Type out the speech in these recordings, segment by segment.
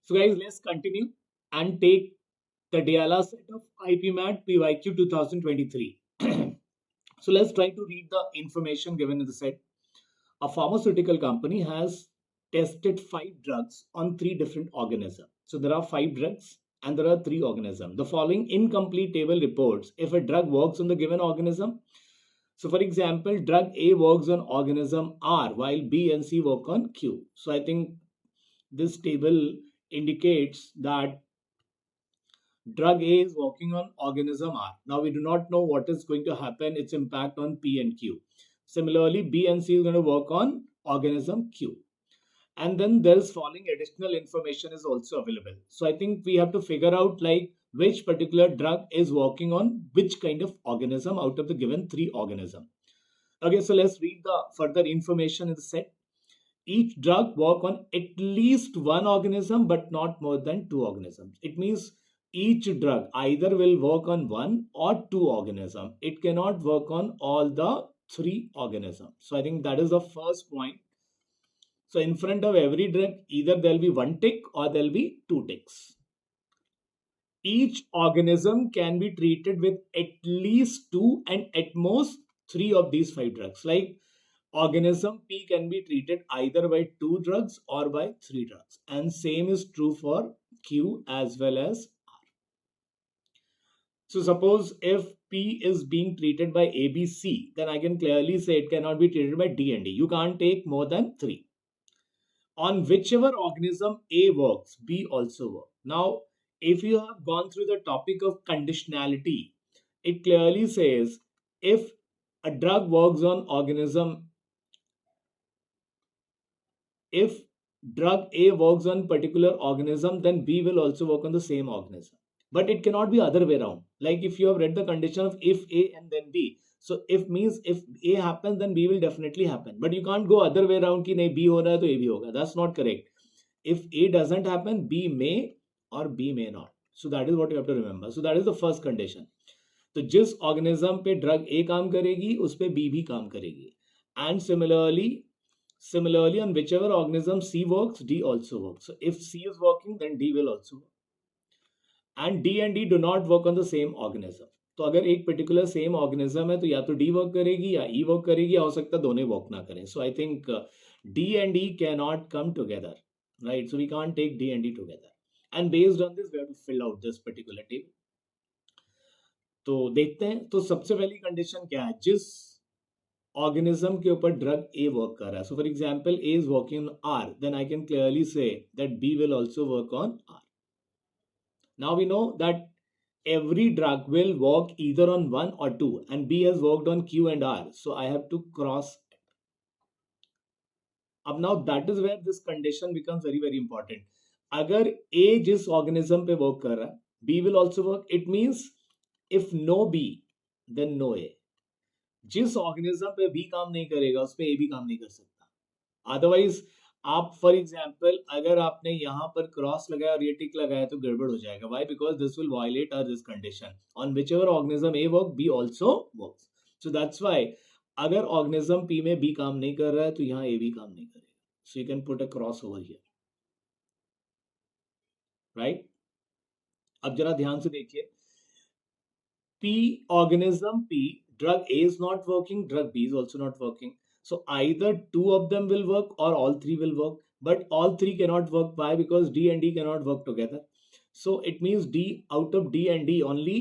So guys, let's continue and take the Diala set of IPMAT PYQ 2023. So let's try to read the information given in the set. A pharmaceutical company has tested 5 drugs on 3 different organisms. So there are 5 drugs and there are 3 organisms. The following incomplete table reports if a drug works on the given organism. So for example, drug A works on organism R while B and C work on Q. So I think this table indicates that drug A is working on organism R. Now we do not know what is going to happen, its impact on P and Q. Similarly, B and C is going to work on organism Q. And then there's following additional information is also available. So I think we have to figure out like which particular drug is working on which kind of organism out of the given 3 organisms. Okay, so let's read the further information in the set. Each drug work on at least 1 organism but not more than 2 organisms. It means each drug either will work on 1 or 2 organisms. It cannot work on all the 3 organisms. So I think that is the first point. So in front of every drug, either there will be 1 tick or there will be 2 ticks. Each organism can be treated with at least 2 and at most 3 of these 5 drugs. Like organism P can be treated either by 2 drugs or by 3 drugs. And same is true for Q as well as R. So suppose if P is being treated by ABC, then I can clearly say it cannot be treated by D and D. You can't take more than 3. On whichever organism A works, B also works. Now, if you have gone through the topic of conditionality, it clearly says if a drug works on organism, if drug A works on particular organism, then B will also work on the same organism. But it cannot be other way around. Like if you have read the condition of if A and then B. So if means if A happens, then B will definitely happen. But you can't go other way around ki nahi B ho raha hai to A bhi hoga. That's not correct. If A doesn't happen, B may or B may not. So that is what you have to remember. So that is the first condition. तो जिस organism पे drug A काम करेगी उस पे B भी काम करेगी. And similarly on whichever organism C works, D also works. So if C is working, then D will also work. And D do not work on the same organism. तो अगर एक particular same organism है तो या तो D work करेगी या E work करेगी या हो सकता है दोनों work ना करें. So I think D and E cannot come together, right? So we can't take D and E together. And based on this, we have to fill out this particular table. तो देखते हैं. तो सबसे पहली condition क्या है? जिस organism के ऊपर drug A work कर रहा है. So for example, A is working on R, then I can clearly say that B will also work on R. Now we know that every drug will work either on 1 or 2 and B has worked on Q and R. So I have to cross it. अब now that is where this condition becomes very, very important. अगर A जिस organism पे work कर रहा है, B will also work. It means if no B, then no A. जिस organism पे B काम नहीं करेगा, उस पे A भी काम नहीं कर सकता. Otherwise, आप फॉर एग्जाम्पल अगर आपने यहाँ पर क्रॉस लगाया और ये टिक लगाया तो गड़बड़ हो जाएगा. Why? Because this will violate our this condition. On whichever organism A work, B also works. So that's why अगर ऑर्गेनिज्म पी में बी काम नहीं कर रहा है तो यहाँ ए भी काम नहीं करेगा. So you can put a cross over here, right? अब जरा ध्यान से देखिए. P organism P, drug A is not working, drug B is also not working. So either 2 of them will work or all 3 will work. But all 3 cannot work. Why? Because D and D cannot work together. So it means out of D and D, only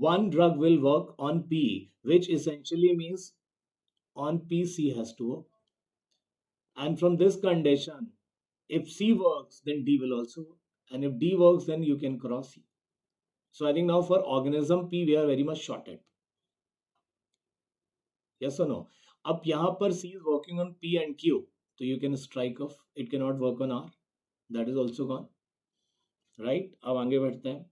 1 drug will work on P, which essentially means on P, C has to work. And from this condition, if C works, then D will also work. And if D works, then you can cross C. So I think now for organism P, we are very much shorted. Yes or no? अब यहाँ पर C is working on P and Q, so you can strike off. It cannot work on R. That is also gone, right? अब आगे बढ़ते हैं.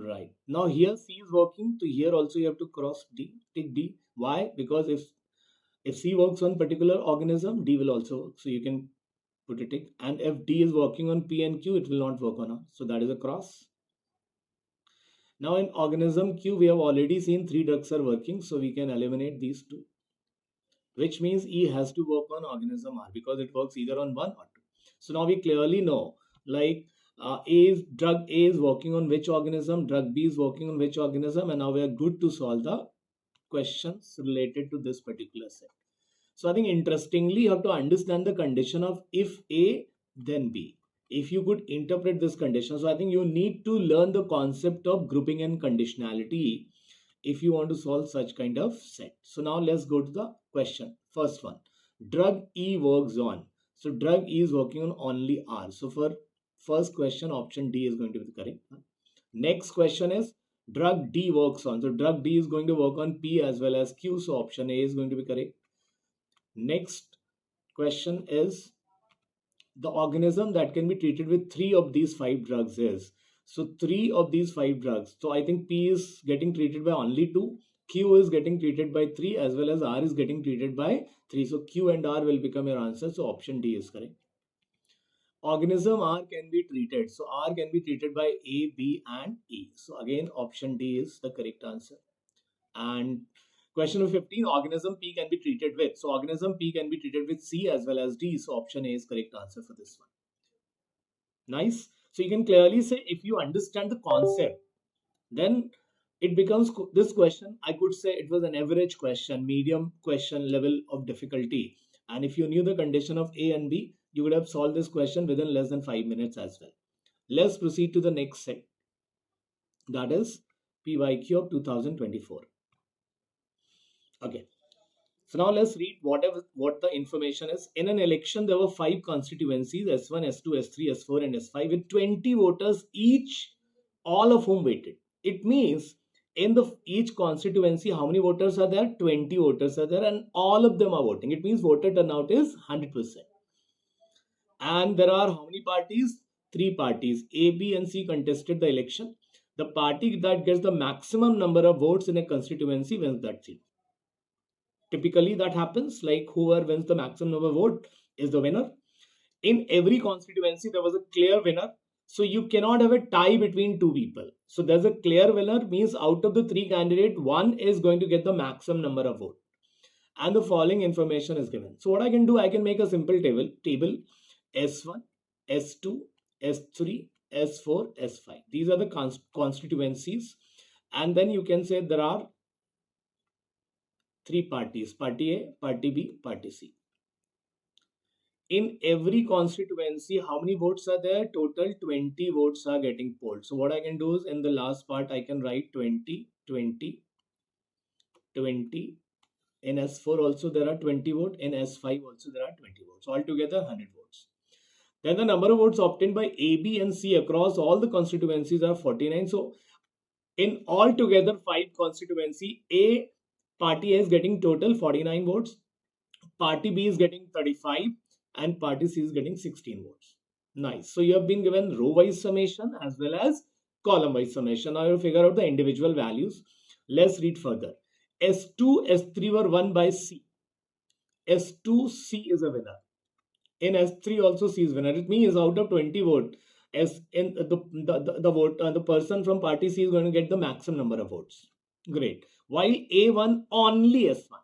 Right. Now here C is working, so here also you have to cross D, tick D. Why? Because if C works on particular organism, D will also work. So you can put a tick. And if D is working on P and Q, it will not work on R. So that is a cross. Now in organism Q, we have already seen 3 drugs are working, so we can eliminate these 2. which means E has to work on organism R because it works either on 1 or 2. So now we clearly know, like drug A is working on which organism, drug B is working on which organism, and now we are good to solve the questions related to this particular set. So I think interestingly, you have to understand the condition of if A, then B. If you could interpret this condition, so I think you need to learn the concept of grouping and conditionality if you want to solve such kind of set. So now let's go to the question. First one, drug E works on. So drug E is working on only R. So for first question, option D is going to be the correct one. Next question is drug D works on. So drug D is going to work on P as well as Q. So option A is going to be correct. Next question is the organism that can be treated with 3 of these 5 drugs is. So 3 of these 5 drugs. So I think P is getting treated by only 2. Q is getting treated by 3 as well as R is getting treated by 3. So Q and R will become your answer. So option D is correct. Organism R can be treated. So R can be treated by A, B and E. So again option D is the correct answer. And question number 15, organism P can be treated with. So organism P can be treated with C as well as D. So option A is correct answer for this one. Nice. So you can clearly say if you understand the concept, then it becomes this question. I could say it was an average question, medium question level of difficulty. And if you knew the condition of A and B, you would have solved this question within less than 5 minutes as well. Let's proceed to the next set. That is PYQ of 2024. Okay. So now let's read what the information is. In an election, there were 5 constituencies, S1, S2, S3, S4 and S5 with 20 voters each, all of whom waited. It means in each constituency, how many voters are there? 20 voters are there and all of them are voting. It means voter turnout is 100%. And there are how many parties? 3 parties. A, B and C contested the election. The party that gets the maximum number of votes in a constituency wins that seat. Typically that happens, like whoever wins the maximum number of vote is the winner. In every constituency, there was a clear winner. So you cannot have a tie between 2 people. So there's a clear winner, means out of the 3 candidates, one is going to get the maximum number of vote. And the following information is given. So what I can do, I can make a simple table S1, S2, S3, S4, S5. These are the constituencies. And then you can say there are 3 parties, party A, party B, party C. In every constituency, how many votes are there? Total 20 votes are getting polled. So what I can do is in the last part, I can write 20, 20, 20. In S4 also there are 20 votes. In S5 also there are 20 votes. Altogether 100 votes. Then the number of votes obtained by A, B and C across all the constituencies are 49. So in altogether 5 constituency, party A is getting total 49 votes. Party B is getting 35 and party C is getting 16 votes. Nice. So you have been given row-wise summation as well as column-wise summation. Now you figure out the individual values. Let's read further. S2, S3 were won by C. S2, C is a winner. In S3 also C is winner. It means out of 20 votes, the person from party C is going to get the maximum number of votes. Great. While A won only S1.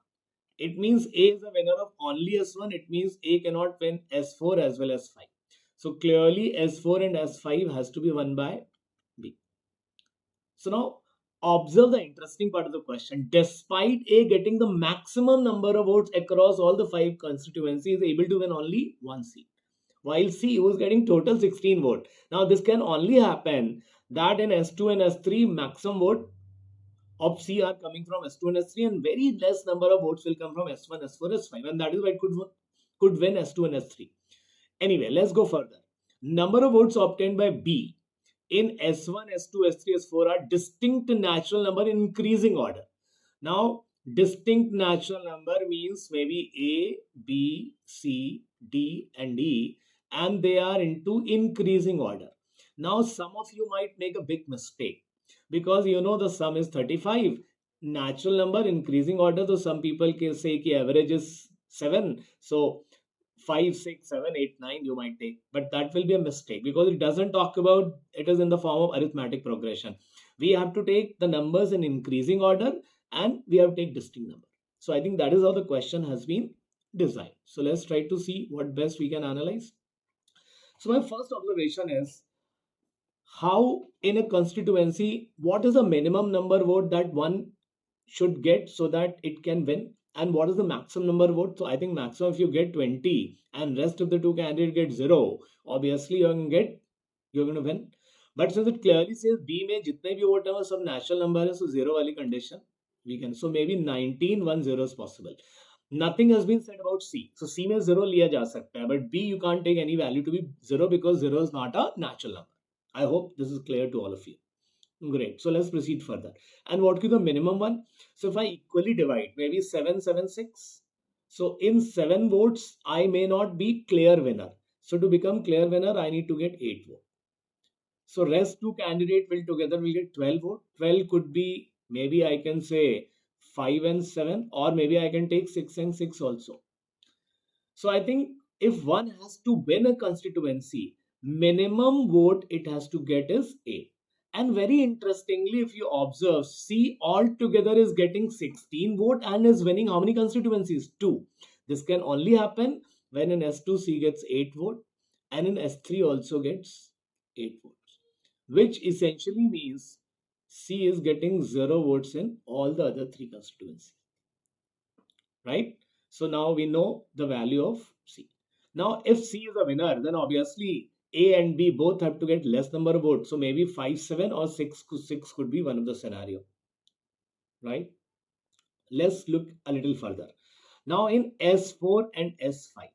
It means A is a winner of only S1. It means A cannot win S4 as well as 5. So clearly S4 and S5 has to be won by B. So now observe the interesting part of the question. Despite A getting the maximum number of votes across all the 5 constituencies, is able to win only 1 seat. While C was getting total 16 votes. Now this can only happen that in S2 and S3 maximum vote of C are coming from S2 and S3 and very less number of votes will come from S1, S4, S5 and that is why it could win S2 and S3. Anyway, let's go further. Number of votes obtained by B in S1, S2, S3, S4 are distinct natural number in increasing order. Now, distinct natural number means maybe A, B, C, D and E and they are into increasing order. Now, some of you might make a big mistake. Because you know the sum is 35, natural number increasing order, so some people can say ki average is 7, so 5, 6, 7, 8, 9 you might take, but that will be a mistake because it doesn't talk about it is in the form of arithmetic progression. We have to take the numbers in increasing order and we have to take distinct number. So I think that is how the question has been designed. So let's try to see what best we can analyze. So my first observation is, how in a constituency, what is the minimum number vote that one should get so that it can win, and what is the maximum number vote? So I think maximum, if you get 20 and rest of the two candidates get 0, obviously you're going to win. But since it clearly says B में जितने भी vote हैं वो सब natural number है, so 0 वाली condition we can, so maybe 1910 is possible. Nothing has been said about C. So C में 0 लिया जा सकता है, but B you can't take any value to be 0 because 0 is not a natural number. I hope this is clear to all of you. Great. So let's proceed further. And what is the minimum one? So if I equally divide, maybe 7, 7, 6. So in 7 votes, I may not be clear winner. So to become clear winner, I need to get 8 votes. So rest two candidate will together will get 12 votes. 12 could be, maybe I can say 5 and 7, or maybe I can take 6 and 6 also. So I think if one has to win a constituency, minimum vote it has to get is 8. And very interestingly, if you observe, C altogether is getting 16 vote and is winning how many constituencies? 2. This can only happen when in S2 C gets 8 vote and in S3 also gets 8 votes, which essentially means C is getting 0 votes in all the other 3 constituencies, right? So now we know the value of C. Now if C is a winner, then obviously A and B both have to get less number of votes. So maybe 5, 7 or 6 could be one of the scenario, right? Let's look a little further. Now in S4 and S5,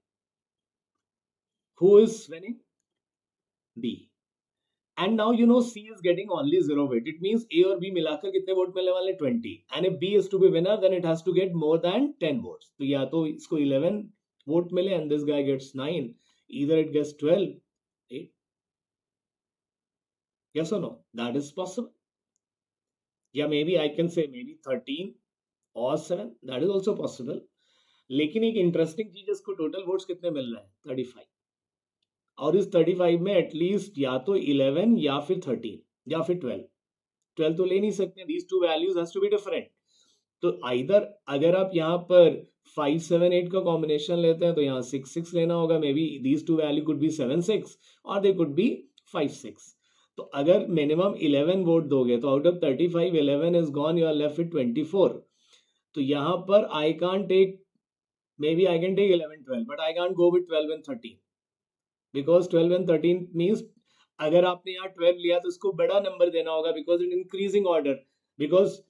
who is winning? B. And now you know C is getting only 0 vote. It means A और B मिलाकर कितने vote मिलने वाले? 20. And if B is to be winner, then it has to get more than 10 votes. तो या तो इसको 11 vote मिले and this guy gets 9. Either it gets 12, 8. Yes or no? That is possible. Yeah, maybe I can say maybe 13 or 7. That is also possible. लेकिन एक interesting चीज, इसको total votes कितने मिल रहे हैं? 35. और इस 35 में एटलीस्ट या तो 11 या फिर 13 या फिर 12 तो ले नहीं सकते. these two values has to be different. तो either अगर आप यहाँ पर 5, 7, 8 का कॉम्बिनेशन लेते हैं तो यहाँ 6, 6 लेना होगा. May be these two value could be 7, 6 और they could be 5, 6. तो अगर मिनिमम 11 वोट दोगे तो out of 35 11 is gone, you are left with 24. तो यहाँ पर I can't take, maybe I can take 11, 12, but I can't go with 12 and 13. Because 12 and 13 means अगर आपने यहाँ 12 लिया तो इसको बड़ा नंबर देना होगा because in increasing order, because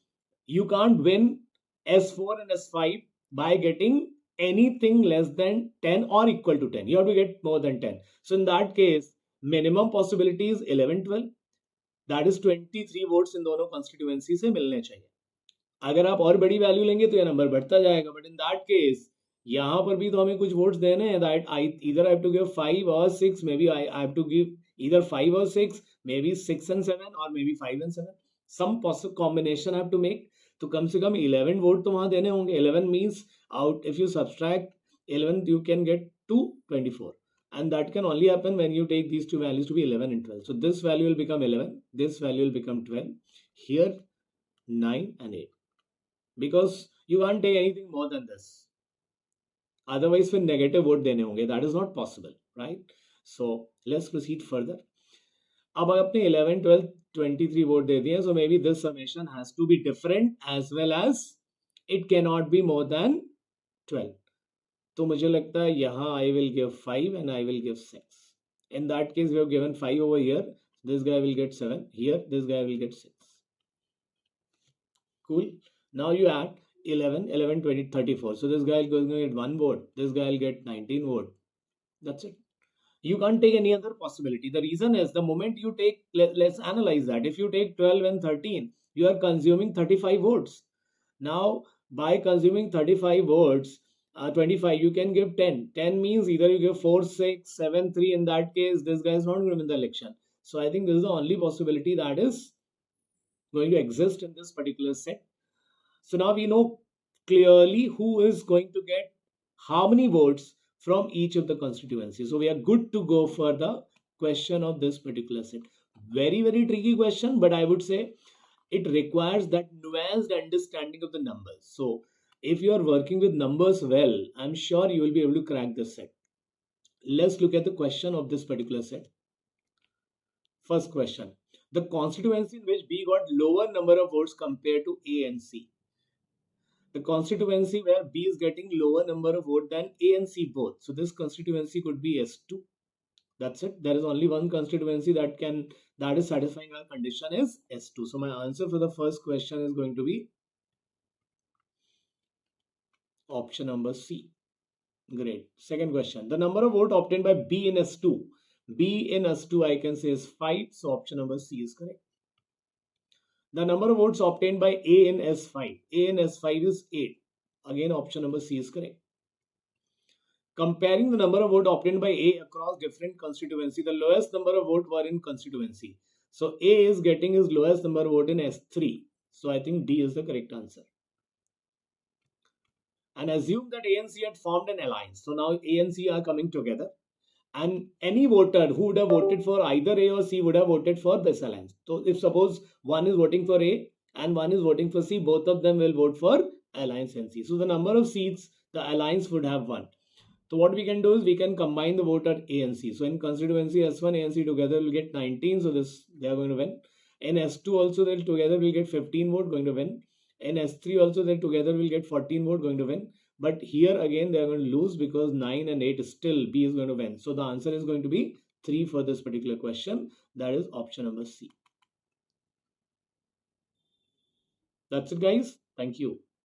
you can't win S4 and S5 by getting anything less than 10 or equal to 10. You have to get more than 10. So in that case, minimum possibility is 11, 12. That is 23 votes in दोनों constituency से मिलने चाहिए. अगर आप और बड़ी value लेंगे तो ये नंबर बढ़ता जाएगा. बट इन दैट केस यहाँ पर भी तो हमें कुछ वोट्स देने हैं. That I either I have to give 5 or 6, maybe I have to give either 5 or 6, maybe 6 and 7 or maybe 5 and 7. Some possible combination I have to make. तो कम से कम 11 वोट तो वहां देने होंगे. 11 means out, if you subtract 11 you can get to 24, and that can only happen when you take these two values to be 11 and 12. So this value will become 11, this value will become 12, here 9 and 8, because you can't take anything more than this. Otherwise फिर negative vote देने होंगे. That is not possible, right? So let's proceed further. अब आपने 11, 12, 23 vote दे दिए, so maybe this summation has to be different as well as it cannot be more than 12. तो मुझे लगता है यहाँ I will give 5 and I will give 6. In that case, we have given 5 over here. This guy will get 7. Here, this guy will get 6. Cool. Now you add 11, 11, 20, 34. So this guy is going to get 1 vote. This guy will get 19 vote. That's it. You can't take any other possibility. The reason is the moment you take, let's analyze that. If you take 12 and 13, you are consuming 35 votes. Now, by consuming 35 votes, 25, you can give 10. 10 means either you give 4, 6, 7, 3. In that case, this guy is not going to win the election. So I think this is the only possibility that is going to exist in this particular set. So now we know clearly who is going to get how many votes from each of the constituencies. So we are good to go for the question of this particular set. Very, very tricky question, but I would say it requires that nuanced understanding of the numbers. So If you are working with numbers well, I'm sure you will be able to crack this set. Let's look at the question of this particular set. First question. The constituency in which B got lower number of votes compared to A and C. The constituency where B is getting lower number of votes than A and C both. So this constituency could be S2. That's it. There is only one constituency that is satisfying our condition is S2. So my answer for the first question is going to be option number C. Great. Second question. The number of votes obtained by B in S2. B in S2 I can say is 5. So option number C is correct. The number of votes obtained by A in S5. A in S5 is 8. Again option number C is correct. Comparing the number of votes obtained by A across different constituency, the lowest number of votes were in constituency. So A is getting his lowest number of vote in S3. So I think D is the correct answer. And assume that A and C had formed an alliance. So now A and C are coming together. And any voter who would have voted for either A or C would have voted for this alliance. So if suppose one is voting for A and one is voting for C, both of them will vote for alliance NC. So the number of seats the alliance would have won. So what we can do is we can combine the vote at A and C. So in constituency S1, A and C together will get 19. So this they are going to win. In S2 also they together will get 15 vote going to win. In S3 also they together will get 14 vote going to win. But here again they are going to lose because 9 and 8 is still B is going to win. So the answer is going to be 3 for this particular question. That is option number C. That's it guys. Thank you.